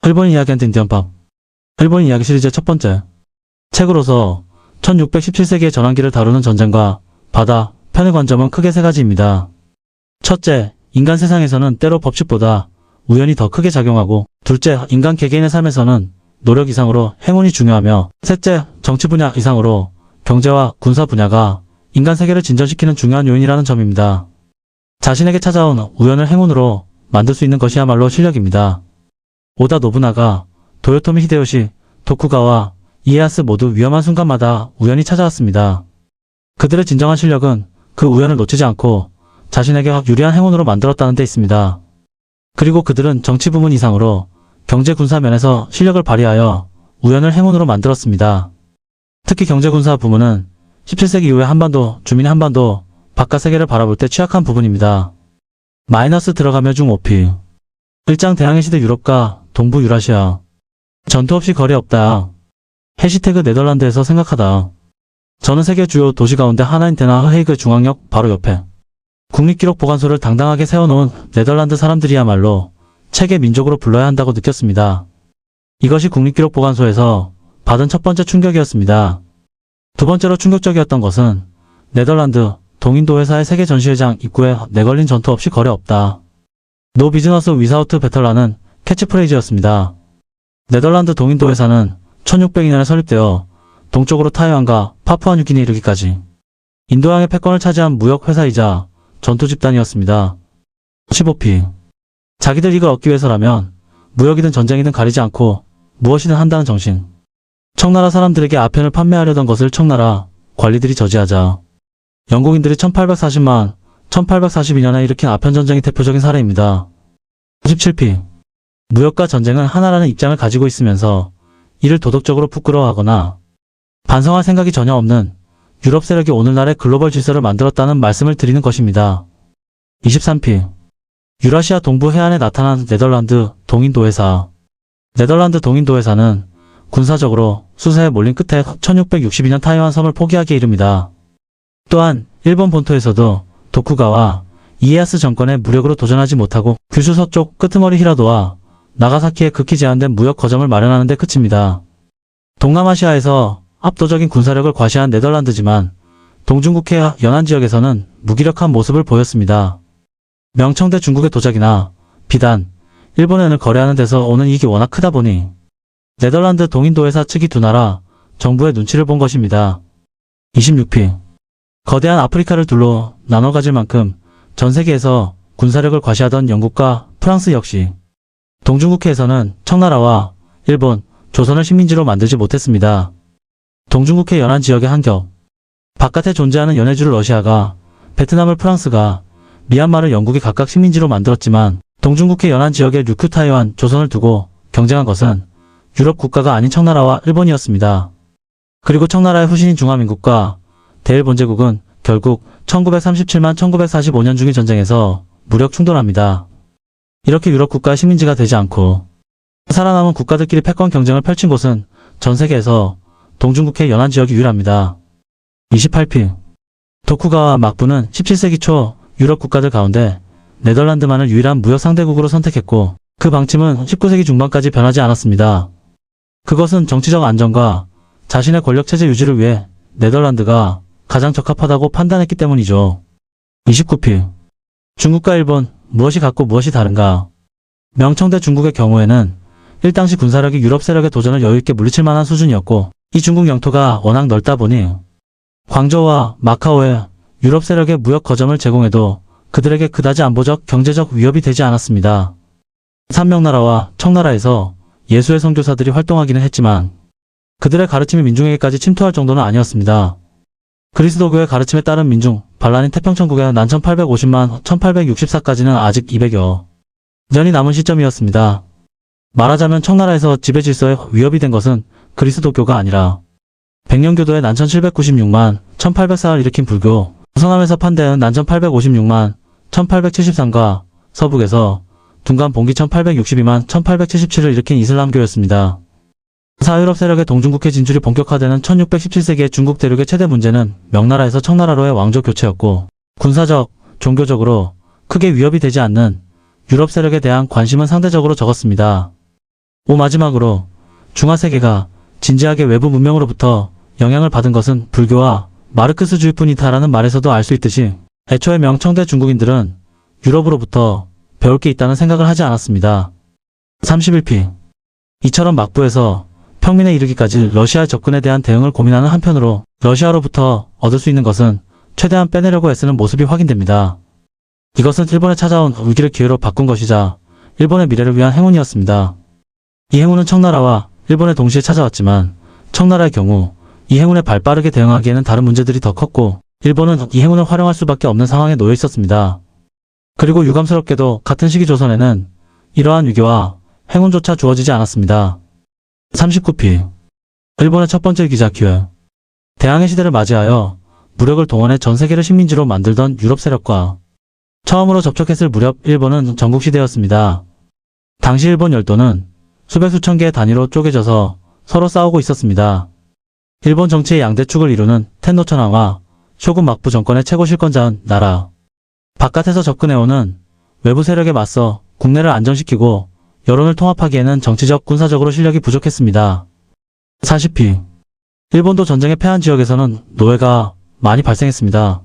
일본인 이야기한 인디언밥. 일본인 이야기 시리즈의 첫 번째 책으로서 1617세기의 전환기를 다루는 전쟁과 바다 편의 관점은 크게 세 가지입니다. 첫째, 인간 세상에서는 때로 법칙보다 우연이 더 크게 작용하고, 둘째, 인간 개개인의 삶에서는 노력 이상으로 행운이 중요하며, 셋째, 정치 분야 이상으로 경제와 군사 분야가 인간 세계를 진전시키는 중요한 요인이라는 점입니다. 자신에게 찾아온 우연을 행운으로 만들 수 있는 것이야말로 실력입니다. 오다 노부나가, 도요토미 히데요시, 도쿠가와 이에야스 모두 위험한 순간마다 우연히 찾아왔습니다. 그들의 진정한 실력은 그 우연을 놓치지 않고 자신에게 유리한 행운으로 만들었다는 데 있습니다. 그리고 그들은 정치 부문 이상으로 경제 군사 면에서 실력을 발휘하여 우연을 행운으로 만들었습니다. 특히 경제 군사 부문은 17세기 이후에 한반도, 주민의 한반도, 바깥 세계를 바라볼 때 취약한 부분입니다. 마이너스 들어가며 중 5피. 일장 대항해 시대 유럽과 동부 유라시아. 전투 없이 거리 없다. 해시태그 네덜란드에서 생각하다. 저는 세계 주요 도시 가운데 하나인 데나헤이그 중앙역 바로 옆에 국립기록보관소를 당당하게 세워놓은 네덜란드 사람들이야말로 책의 민족으로 불러야 한다고 느꼈습니다. 이것이 국립기록보관소에서 받은 첫 번째 충격이었습니다. 두 번째로 충격적이었던 것은 네덜란드 동인도 회사의 세계 전시회장 입구에 내걸린 전투 없이 거래 없다. 노 비즈너스 위사우트 배틀라는 캐치프레이즈였습니다. 네덜란드 동인도 회사는 1602년에 설립되어 동쪽으로 타이완과 파푸아뉴기니에 이르기까지 인도양의 패권을 차지한 무역회사이자 전투 집단이었습니다. 15피. 자기들 이익을 얻기 위해서라면 무역이든 전쟁이든 가리지 않고 무엇이든 한다는 정신. 청나라 사람들에게 아편을 판매하려던 것을 청나라 관리들이 저지하자 영국인들이 1842년에 일으킨 아편 전쟁이 대표적인 사례입니다. 17피. 무역과 전쟁은 하나라는 입장을 가지고 있으면서 이를 도덕적으로 부끄러워하거나 반성할 생각이 전혀 없는 유럽 세력이 오늘날의 글로벌 질서를 만들었다는 말씀을 드리는 것입니다. 23피. 유라시아 동부 해안에 나타난 네덜란드 동인도 회사. 네덜란드 동인도 회사는 군사적으로 수세에 몰린 끝에 1662년 타이완 섬을 포기하기에 이릅니다. 또한 일본 본토에서도 도쿠가와 이에야스 정권의 무력으로 도전하지 못하고 규슈 서쪽 끄트머리 히라도와 나가사키에 극히 제한된 무역 거점을 마련하는 데 그칩니다. 동남아시아에서 압도적인 군사력을 과시한 네덜란드지만 동중국해 연안 지역에서는 무기력한 모습을 보였습니다. 명청대 중국의 도자기나 비단, 일본엔을 거래하는 데서 오는 이익이 워낙 크다 보니 네덜란드 동인도 회사 측이 두 나라 정부의 눈치를 본 것입니다. 26피. 거대한 아프리카를 둘로 나눠 가질 만큼 전 세계에서 군사력을 과시하던 영국과 프랑스 역시 동중국해에서는 청나라와 일본, 조선을 식민지로 만들지 못했습니다. 동중국해 연안 지역의 한 겹, 바깥에 존재하는 연해주를 러시아가, 베트남을 프랑스가, 미얀마를 영국이 각각 식민지로 만들었지만 동중국해 연안 지역의 류큐 타이완, 조선을 두고 경쟁한 것은 유럽 국가가 아닌 청나라와 일본이었습니다. 그리고 청나라의 후신인 중화민국과 대일본제국은 결국 1937만 1945년 중일 전쟁에서 무력 충돌합니다. 이렇게 유럽 국가의 식민지가 되지 않고 살아남은 국가들끼리 패권 경쟁을 펼친 곳은 전 세계에서 동중국해 연안 지역이 유일합니다. 28피. 도쿠가와 막부는 17세기 초 유럽 국가들 가운데 네덜란드만을 유일한 무역 상대국으로 선택했고 그 방침은 19세기 중반까지 변하지 않았습니다. 그것은 정치적 안정과 자신의 권력체제 유지를 위해 네덜란드가 가장 적합하다고 판단했기 때문이죠. 29피. 중국과 일본, 무엇이 같고 무엇이 다른가? 명청대 중국의 경우에는 일 당시 군사력이 유럽 세력의 도전을 여유있게 물리칠 만한 수준이었고 이 중국 영토가 워낙 넓다 보니 광저우와 마카오에 유럽 세력의 무역 거점을 제공해도 그들에게 그다지 안보적, 경제적 위협이 되지 않았습니다. 삼명나라와 청나라에서 예수의 선교사들이 활동하기는 했지만 그들의 가르침이 민중에게까지 침투할 정도는 아니었습니다. 그리스도교의 가르침에 따른 민중, 반란인 태평천국에 난 1850만 1864까지는 아직 200여 년이 남은 시점이었습니다. 말하자면 청나라에서 지배 질서에 위협이 된 것은 그리스도교가 아니라 백년교도의 난 1796만 1804를 일으킨 불교, 서남에서 판대은 난 1856만 1873과 서북에서 둔간 봉기 1862만 1877을 일으킨 이슬람교였습니다. 사유럽 세력의 동중국해 진출이 본격화되는 1617세기의 중국 대륙의 최대 문제는 명나라에서 청나라로의 왕조 교체였고 군사적, 종교적으로 크게 위협이 되지 않는 유럽 세력에 대한 관심은 상대적으로 적었습니다. 마지막으로 중화세계가 진지하게 외부 문명으로부터 영향을 받은 것은 불교와 마르크스주의뿐이다라는 말에서도 알 수 있듯이 애초에 명청대 중국인들은 유럽으로부터 배울 게 있다는 생각을 하지 않았습니다. 31p. 이처럼 막부에서 평민에 이르기까지 러시아의 접근에 대한 대응을 고민하는 한편으로 러시아로부터 얻을 수 있는 것은 최대한 빼내려고 애쓰는 모습이 확인됩니다. 이것은 일본에 찾아온 위기를 기회로 바꾼 것이자 일본의 미래를 위한 행운이었습니다. 이 행운은 청나라와 일본에 동시에 찾아왔지만 청나라의 경우 이 행운에 발빠르게 대응하기에는 다른 문제들이 더 컸고 일본은 이 행운을 활용할 수밖에 없는 상황에 놓여 있었습니다. 그리고 유감스럽게도 같은 시기 조선에는 이러한 위기와 행운조차 주어지지 않았습니다. 39p. 일본의 첫 번째 기자 기회. 대항해 시대를 맞이하여 무력을 동원해 전 세계를 식민지로 만들던 유럽 세력과 처음으로 접촉했을 무렵 일본은 전국시대였습니다. 당시 일본 열도는 수백 수천 개의 단위로 쪼개져서 서로 싸우고 있었습니다. 일본 정치의 양대축을 이루는 텐노 천황과 쇼군 막부 정권의 최고 실권자인 나라. 바깥에서 접근해오는 외부 세력에 맞서 국내를 안정시키고 여론을 통합하기에는 정치적, 군사적으로 실력이 부족했습니다. 40p. 일본도 전쟁에 패한 지역에서는 노예가 많이 발생했습니다.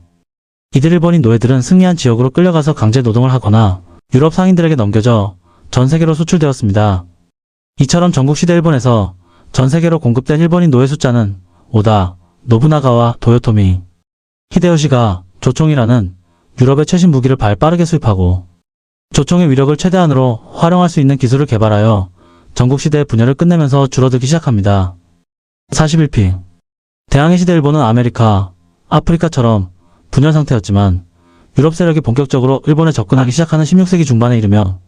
이들 일본인 노예들은 승리한 지역으로 끌려가서 강제 노동을 하거나 유럽 상인들에게 넘겨져 전 세계로 수출되었습니다. 이처럼 전국시대 일본에서 전 세계로 공급된 일본인 노예 숫자는 오다, 노부나가와 도요토미, 히데요시가 조총이라는 유럽의 최신 무기를 발빠르게 수입하고 조총의 위력을 최대한으로 활용할 수 있는 기술을 개발하여 전국시대의 분열을 끝내면서 줄어들기 시작합니다. 41p. 대항해 시대 일본은 아메리카, 아프리카처럼 분열 상태였지만 유럽 세력이 본격적으로 일본에 접근하기 시작하는 16세기 중반에 이르며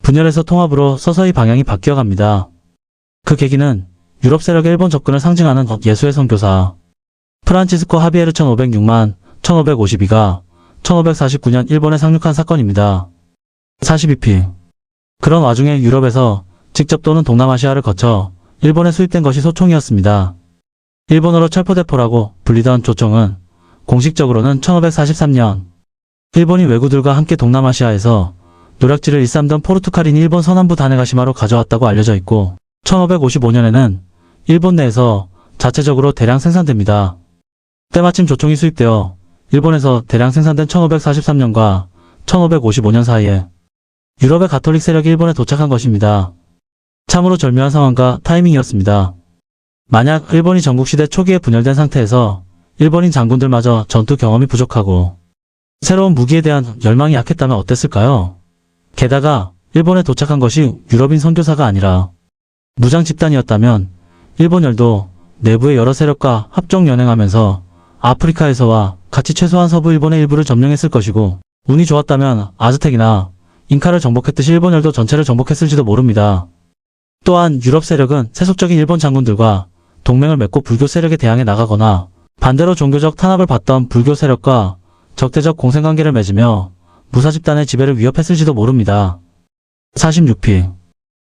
분열에서 통합으로 서서히 방향이 바뀌어갑니다. 그 계기는 유럽 세력의 일본 접근을 상징하는 예수의 선교사 프란치스코 하비에르 1506만 1552가 1549년 일본에 상륙한 사건입니다. 42p. 그런 와중에 유럽에서 직접 또는 동남아시아를 거쳐 일본에 수입된 것이 소총이었습니다. 일본어로 철포대포라고 불리던 조총은 공식적으로는 1543년 일본이 왜구들과 함께 동남아시아에서 노략질을 일삼던 포르투갈인이 일본 서남부 다네가시마로 가져왔다고 알려져 있고 1555년에는 일본 내에서 자체적으로 대량 생산됩니다. 때마침 조총이 수입되어 일본에서 대량 생산된 1543년과 1555년 사이에 유럽의 가톨릭 세력이 일본에 도착한 것입니다. 참으로 절묘한 상황과 타이밍이었습니다. 만약 일본이 전국시대 초기에 분열된 상태에서 일본인 장군들마저 전투 경험이 부족하고 새로운 무기에 대한 열망이 약했다면 어땠을까요? 게다가 일본에 도착한 것이 유럽인 선교사가 아니라 무장 집단이었다면 일본열도 내부의 여러 세력과 합종연행하면서 아프리카에서와 같이 최소한 서부 일본의 일부를 점령했을 것이고 운이 좋았다면 아즈텍이나 잉카를 정복했듯이 일본열도 전체를 정복했을지도 모릅니다. 또한 유럽 세력은 세속적인 일본 장군들과 동맹을 맺고 불교 세력에 대항해 나가거나 반대로 종교적 탄압을 받던 불교 세력과 적대적 공생관계를 맺으며 무사집단의 지배를 위협했을지도 모릅니다. 46p.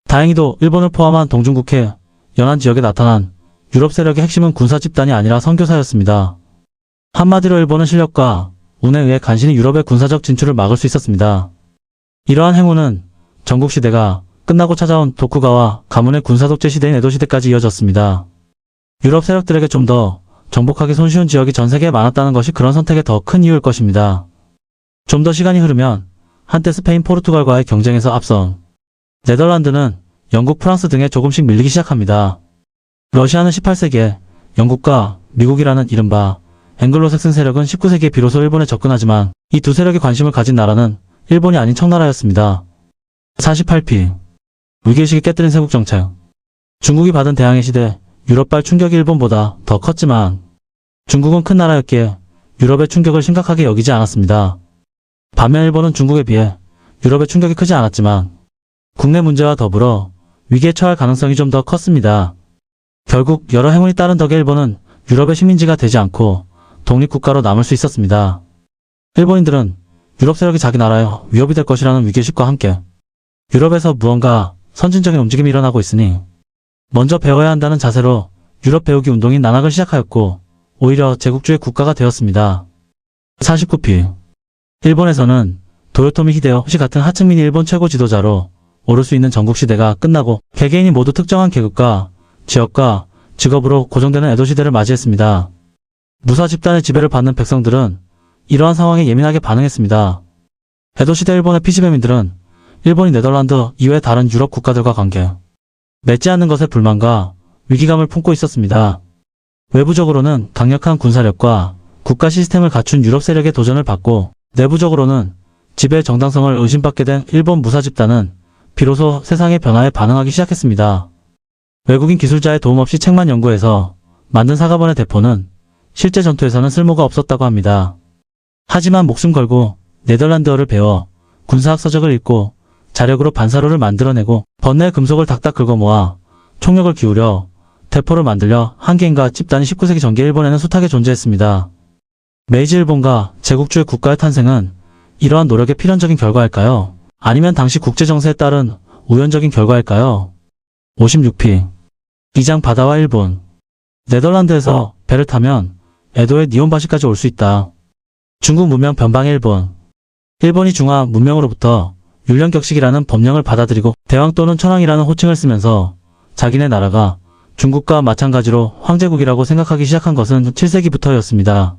다행히도 일본을 포함한 동중국해 연안 지역에 나타난 유럽 세력의 핵심은 군사집단이 아니라 선교사였습니다. 한마디로 일본은 실력과 운에 의해 간신히 유럽의 군사적 진출을 막을 수 있었습니다. 이러한 행운은 전국시대가 끝나고 찾아온 도쿠가와 가문의 군사독재 시대인 에도시대까지 이어졌습니다. 유럽 세력들에게 좀 더 정복하기 손쉬운 지역이 전 세계에 많았다는 것이 그런 선택의 더 큰 이유일 것입니다. 좀 더 시간이 흐르면 한때 스페인, 포르투갈과의 경쟁에서 앞선 네덜란드는 영국, 프랑스 등에 조금씩 밀리기 시작합니다. 러시아는 18세기에 영국과 미국이라는 이른바 앵글로색슨 세력은 19세기에 비로소 일본에 접근하지만 이 두 세력이 관심을 가진 나라는 일본이 아닌 청나라였습니다. 48p. 위기의식이 깨뜨린 세국정책. 중국이 받은 대항해 시대 유럽발 충격이 일본보다 더 컸지만 중국은 큰 나라였기에 유럽의 충격을 심각하게 여기지 않았습니다. 반면 일본은 중국에 비해 유럽의 충격이 크지 않았지만 국내 문제와 더불어 위기에 처할 가능성이 좀 더 컸습니다. 결국 여러 행운이 따른 덕에 일본은 유럽의 식민지가 되지 않고 독립국가로 남을 수 있었습니다. 일본인들은 유럽 세력이 자기 나라에 위협이 될 것이라는 위기의식과 함께 유럽에서 무언가 선진적인 움직임이 일어나고 있으니 먼저 배워야 한다는 자세로 유럽 배우기 운동인 난학을 시작하였고 오히려 제국주의 국가가 되었습니다. 49p. 일본에서는 도요토미 히데요시 같은 하층민이 일본 최고 지도자로 오를 수 있는 전국시대가 끝나고 개개인이 모두 특정한 계급과 지역과 직업으로 고정되는 에도시대를 맞이했습니다. 무사 집단의 지배를 받는 백성들은 이러한 상황에 예민하게 반응했습니다. 에도시대 일본의 피지배민들은 일본이 네덜란드 이외 다른 유럽 국가들과 관계 맺지 않는 것에 불만과 위기감을 품고 있었습니다. 외부적으로는 강력한 군사력과 국가 시스템을 갖춘 유럽 세력의 도전을 받고 내부적으로는 지배의 정당성을 의심받게 된 일본 무사 집단은 비로소 세상의 변화에 반응하기 시작했습니다. 외국인 기술자의 도움 없이 책만 연구해서 만든 사가번의 대포는 실제 전투에서는 쓸모가 없었다고 합니다. 하지만 목숨 걸고 네덜란드어를 배워 군사학 서적을 읽고 자력으로 반사로를 만들어내고 번뇌의 금속을 닥닥 긁어 모아 총력을 기울여 대포를 만들려 한 개인과 집단이 19세기 전기 일본에는 숱하게 존재했습니다. 메이지 일본과 제국주의 국가의 탄생은 이러한 노력의 필연적인 결과일까요? 아니면 당시 국제정세에 따른 우연적인 결과일까요? 56피. 이장 바다와 일본. 네덜란드에서 배를 타면 에도의 니온바시까지 올 수 있다. 중국 문명 변방의 일본. 일본이 중화 문명으로부터 율령격식이라는 법령을 받아들이고 대왕 또는 천황이라는 호칭을 쓰면서 자기네 나라가 중국과 마찬가지로 황제국이라고 생각하기 시작한 것은 7세기부터였습니다.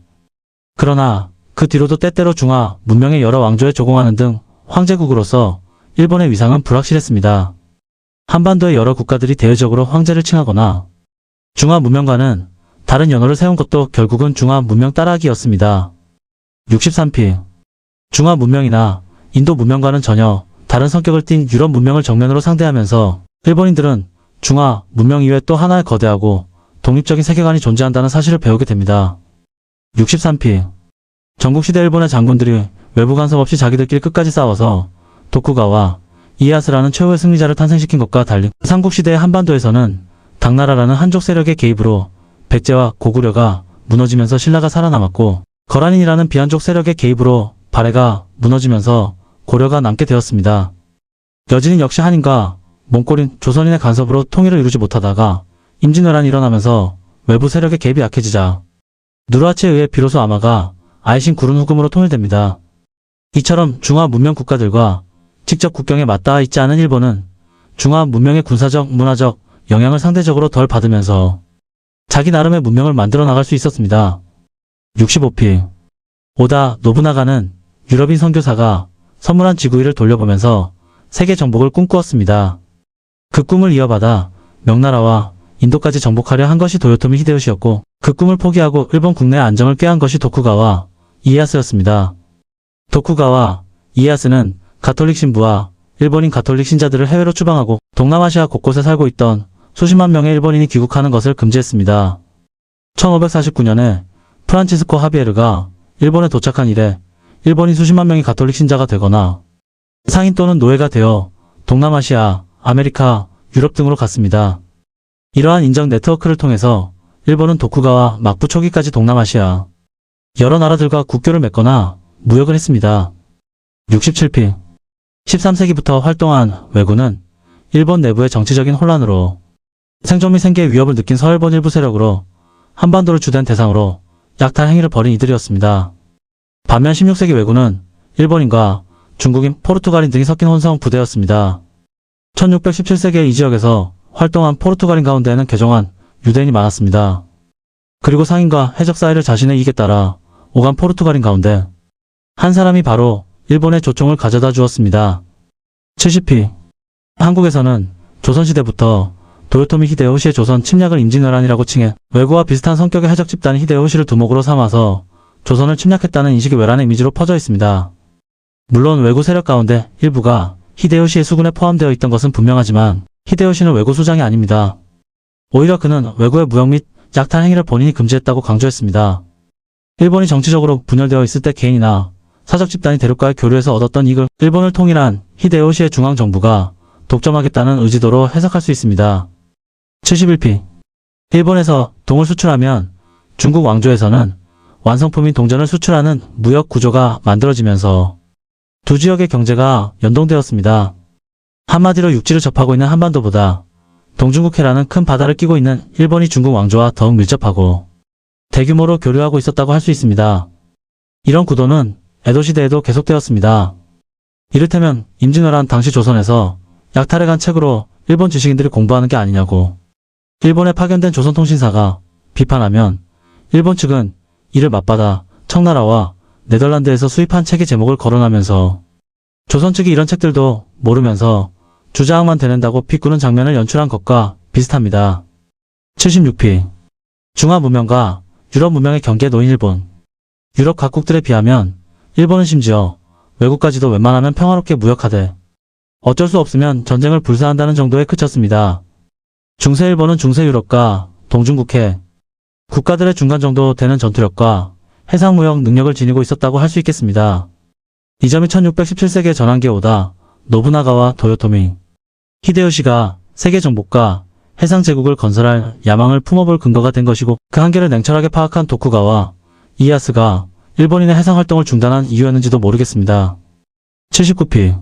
그러나 그 뒤로도 때때로 중화 문명의 여러 왕조에 조공하는 등 황제국으로서 일본의 위상은 불확실했습니다. 한반도의 여러 국가들이 대외적으로 황제를 칭하거나 중화 문명과는 다른 연호를 세운 것도 결국은 중화 문명 따라하기였습니다. 63피. 중화 문명이나 인도 문명과는 전혀 다른 성격을 띤 유럽 문명을 정면으로 상대하면서 일본인들은 중화 문명 이외 또 하나의 거대하고 독립적인 세계관이 존재한다는 사실을 배우게 됩니다. 63피. 전국시대 일본의 장군들이 외부 간섭 없이 자기들끼리 끝까지 싸워서 도쿠가와 이에야스라는 최후의 승리자를 탄생시킨 것과 달리 삼국시대의 한반도에서는 당나라라는 한족 세력의 개입으로 백제와 고구려가 무너지면서 신라가 살아남았고 거란인이라는 비한족 세력의 개입으로 발해가 무너지면서 고려가 남게 되었습니다. 여진인 역시 한인과 몽골인, 조선인의 간섭으로 통일을 이루지 못하다가 임진왜란이 일어나면서 외부 세력의 개입이 약해지자 누르하치에 의해 비로소 아마가 아이신 구른 후금으로 통일됩니다. 이처럼 중화 문명 국가들과 직접 국경에 맞닿아 있지 않은 일본은 중화 문명의 군사적, 문화적 영향을 상대적으로 덜 받으면서 자기 나름의 문명을 만들어 나갈 수 있었습니다. 65피. 오다 노부나가는 유럽인 선교사가 선물한 지구일을 돌려보면서 세계 정복을 꿈꾸었습니다. 그 꿈을 이어받아 명나라와 인도까지 정복하려 한 것이 도요토미 히데요시였고 그 꿈을 포기하고 일본 국내 안정을 꾀한 것이 도쿠가와 이에야스였습니다. 도쿠가와 이에야스는 가톨릭 신부와 일본인 가톨릭 신자들을 해외로 추방하고 동남아시아 곳곳에 살고 있던 수십만 명의 일본인이 귀국하는 것을 금지했습니다. 1549년에 프란치스코 하비에르가 일본에 도착한 이래 일본인 수십만 명이 가톨릭 신자가 되거나 상인 또는 노예가 되어 동남아시아, 아메리카, 유럽 등으로 갔습니다. 이러한 인정 네트워크를 통해서 일본은 도쿠가와 막부 초기까지 동남아시아 여러 나라들과 국교를 맺거나 무역을 했습니다. 67피. 13세기부터 활동한 왜군은 일본 내부의 정치적인 혼란으로 생존 및 생계의 위협을 느낀 서일본 일부 세력으로 한반도를 주된 대상으로 약탈 행위를 벌인 이들이었습니다. 반면 16세기 왜군은 일본인과 중국인, 포르투갈인 등이 섞인 혼성 부대였습니다. 1617세기에 이 지역에서 활동한 포르투갈인 가운데에는 개종한 유대인이 많았습니다. 그리고 상인과 해적 사이를 자신의 이익에 따라 오간 포르투갈인 가운데 한 사람이 바로 일본의 조총을 가져다 주었습니다. 70피. 한국에서는 조선시대부터 도요토미 히데요시의 조선 침략을 임진왜란이라고 칭해 왜구와 비슷한 성격의 해적 집단이 히데요시를 두목으로 삼아서 조선을 침략했다는 인식이 외란의 이미지로 퍼져 있습니다. 물론 왜구 세력 가운데 일부가 히데요시의 수군에 포함되어 있던 것은 분명하지만 히데요시는 왜구 수장이 아닙니다. 오히려 그는 왜구의 무역 및 약탈 행위를 본인이 금지했다고 강조했습니다. 일본이 정치적으로 분열되어 있을 때 개인이나 사적 집단이 대륙과의 교류에서 얻었던 이익을 일본을 통일한 히데요시의 중앙정부가 독점하겠다는 의지도로 해석할 수 있습니다. 71피. 일본에서 동을 수출하면 중국 왕조에서는 완성품인 동전을 수출하는 무역 구조가 만들어지면서 두 지역의 경제가 연동되었습니다. 한마디로 육지를 접하고 있는 한반도보다 동중국해라는 큰 바다를 끼고 있는 일본이 중국 왕조와 더욱 밀접하고 대규모로 교류하고 있었다고 할 수 있습니다. 이런 구도는 에도 시대에도 계속되었습니다. 이를테면 임진왜란 당시 조선에서 약탈해간 책으로 일본 지식인들이 공부하는 게 아니냐고 일본에 파견된 조선통신사가 비판하면 일본 측은 이를 맞받아 청나라와 네덜란드에서 수입한 책의 제목을 거론하면서 조선 측이 이런 책들도 모르면서 주자학만 되낸다고 비꾸는 장면을 연출한 것과 비슷합니다. 76피 중화 문명과 유럽 문명의 경계에 놓인 일본. 유럽 각국들에 비하면 일본은 심지어 외국까지도 웬만하면 평화롭게 무역하되 어쩔 수 없으면 전쟁을 불사한다는 정도에 그쳤습니다. 중세 일본은 중세 유럽과 동중국해 국가들의 중간 정도 되는 전투력과 해상무역 능력을 지니고 있었다고 할 수 있겠습니다. 이 점이 1617세기의 전환기에 오다 노부나가와 도요토미, 히데요시가 세계 정복과 해상 제국을 건설할 야망을 품어볼 근거가 된 것이고 그 한계를 냉철하게 파악한 도쿠가와 이에야스가 일본인의 해상 활동을 중단한 이유였는지도 모르겠습니다. 79피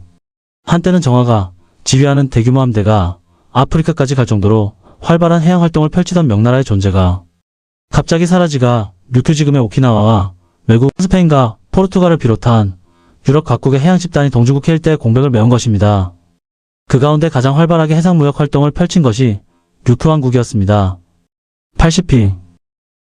한때는 정화가 지휘하는 대규모 함대가 아프리카까지 갈 정도로 활발한 해양 활동을 펼치던 명나라의 존재가 갑자기 사라지가 류큐지금의 오키나와와 외국 스페인과 포르투갈을 비롯한 유럽 각국의 해양 집단이 동중국해 일대에 공백을 메운 것입니다. 그 가운데 가장 활발하게 해상무역 활동을 펼친 것이 류큐 왕국이었습니다. 80피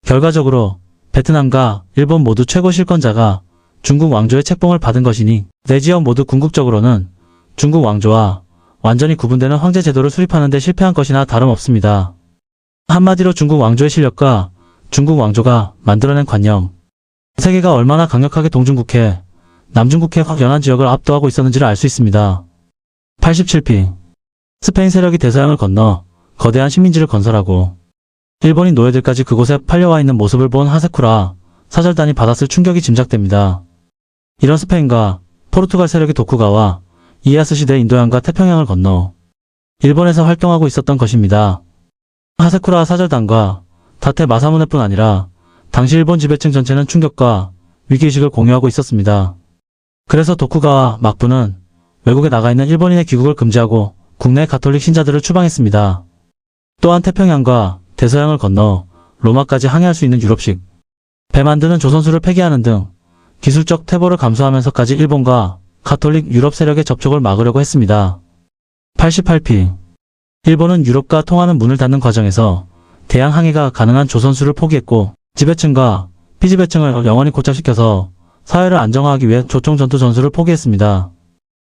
결과적으로 베트남과 일본 모두 최고 실권자가 중국 왕조의 책봉을 받은 것이니 네 지역 모두 궁극적으로는 중국 왕조와 완전히 구분되는 황제 제도를 수립하는 데 실패한 것이나 다름없습니다. 한마디로 중국 왕조의 실력과 중국 왕조가 만들어낸 관념, 세계가 얼마나 강력하게 동중국해, 남중국해 연안 지역을 압도하고 있었는지를 알 수 있습니다. 87피 스페인 세력이 대서양을 건너 거대한 식민지를 건설하고 일본인 노예들까지 그곳에 팔려와 있는 모습을 본 하세쿠라 사절단이 받았을 충격이 짐작됩니다. 이런 스페인과 포르투갈 세력이 도쿠가와 이에야스 시대 인도양과 태평양을 건너 일본에서 활동하고 있었던 것입니다. 하세쿠라 사절단과 다테 마사무네뿐 아니라 당시 일본 지배층 전체는 충격과 위기의식을 공유하고 있었습니다. 그래서 도쿠가와 막부는 외국에 나가 있는 일본인의 귀국을 금지하고 국내 가톨릭 신자들을 추방했습니다. 또한 태평양과 대서양을 건너 로마까지 항해할 수 있는 유럽식 배 만드는 조선수를 폐기하는 등 기술적 퇴보를 감수하면서까지 일본과 가톨릭 유럽 세력의 접촉을 막으려고 했습니다. 88피 일본은 유럽과 통하는 문을 닫는 과정에서 대양 항해가 가능한 조선수를 포기했고 지배층과 피지배층을 영원히 고착시켜서 사회를 안정화하기 위해 조총 전투 전술을 포기했습니다.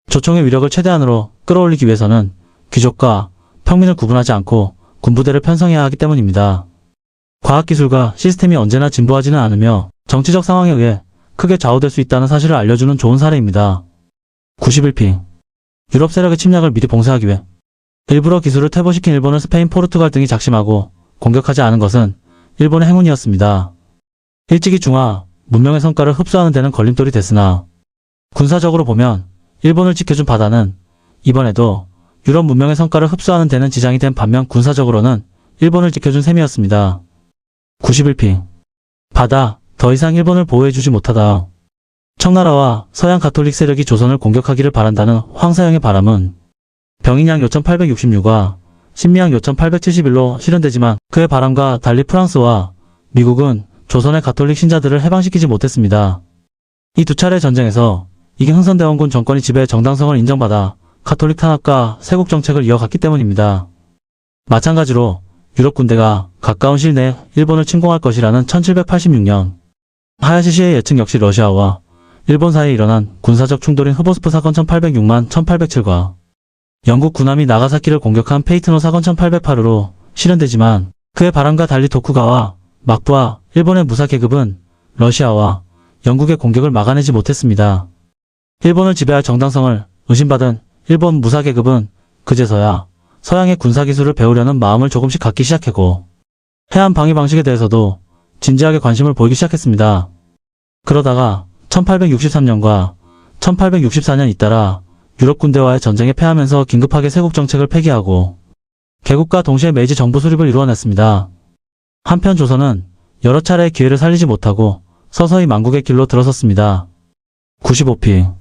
조총의 위력을 최대한으로 끌어올리기 위해서는 귀족과 평민을 구분하지 않고 군부대를 편성해야 하기 때문입니다. 과학기술과 시스템이 언제나 진보하지는 않으며 정치적 상황에 의해 크게 좌우될 수 있다는 사실을 알려주는 좋은 사례입니다. 91피 유럽 세력의 침략을 미리 봉쇄하기 위해 일부러 기술을 퇴보시킨 일본을 스페인, 포르투갈 등이 작심하고 공격하지 않은 것은 일본의 행운이었습니다. 일찍이 중화 문명의 성과를 흡수하는 데는 걸림돌이 됐으나 군사적으로 보면 일본을 지켜준 바다는 이번에도 유럽 문명의 성과를 흡수하는 데는 지장이 된 반면 군사적으로는 일본을 지켜준 셈이었습니다. 91피 바다, 더 이상 일본을 보호해주지 못하다. 청나라와 서양 가톨릭 세력이 조선을 공격하기를 바란다는 황사영의 바람은 병인양 요천 866과 신미양 요천 871로 실현되지만 그의 바람과 달리 프랑스와 미국은 조선의 가톨릭 신자들을 해방시키지 못했습니다. 이 두 차례 전쟁에서 이긴 흥선대원군 정권이 지배의 정당성을 인정받아 가톨릭 탄압과 세국 정책을 이어갔기 때문입니다. 마찬가지로 유럽 군대가 가까운 시일 내에 일본을 침공할 것이라는 1786년 하야시시의 예측 역시 러시아와 일본 사이에 일어난 군사적 충돌인 흐보스프 사건 1806만 1807과 영국 군함이 나가사키를 공격한 페이트노 사건 1808으로 실현되지만 그의 바람과 달리 도쿠가와 막부와 일본의 무사 계급은 러시아와 영국의 공격을 막아내지 못했습니다. 일본을 지배할 정당성을 의심받은 일본 무사 계급은 그제서야 서양의 군사기술을 배우려는 마음을 조금씩 갖기 시작했고 해안 방위 방식에 대해서도 진지하게 관심을 보이기 시작했습니다. 그러다가 1863년과 1864년 잇따라 유럽 군대와의 전쟁에 패하면서 긴급하게 세국 정책을 폐기하고 개국과 동시에 메이지 정부 수립을 이루어냈습니다. 한편 조선은 여러 차례의 기회를 살리지 못하고 서서히 망국의 길로 들어섰습니다. 95피